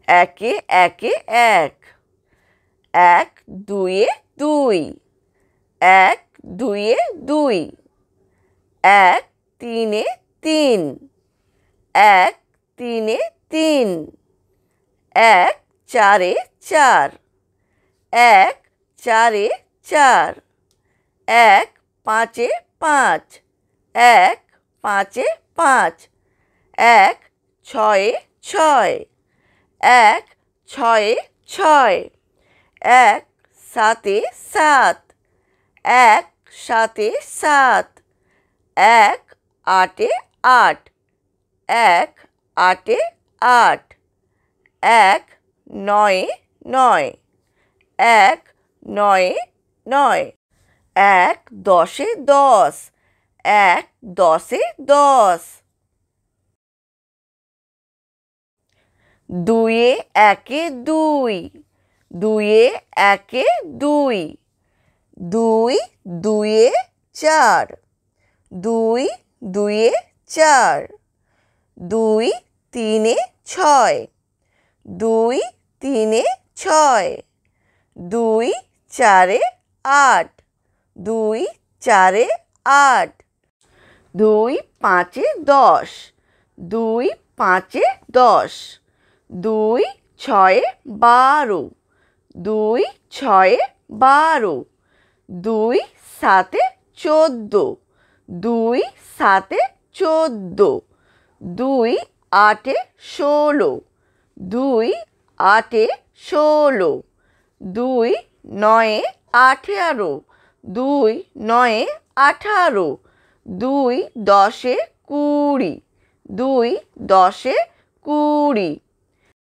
একে একে এক, এক দুয়ে দুই, এক দুয়ে দুই, এক তিনে তিন, এক তিনে তিন, এক চারে চার, এক চারে চার, এক পাঁচে পাঁচ, এক পাঁচে পাঁচ, এক ছয়ে ছয়, এক ছয়ে ছয়, এক সাতে সাত, এক সাতে সাত, এক আটে আট, এক আটে আট, এক নয়ে নয়, এক নয়ে নয়, এক দশে দশ, এক দশে দশ, দুয়ে একে দুই, দুয়ে একে দুই, দুই দুয়ে চার, দুই দুয়ে চার, দুই তিনে ছয়, দুই তিনে ছয়, দুই চারে আট, দুই চারে আট, দুই পাঁচে দশ, দুই পাঁচে দশ, দুই ছয়ে বারো, দুই ছয়ে বারো, দুই সাতে চোদ্দো, দুই সাতে চোদ্দো, দুই আটে ষোলো, দুই আটে ষোলো, দুই নয়ে আঠেরো, দুই নয়ে আঠারো, দুই দশে কুড়ি, দুই দশে কুড়ি।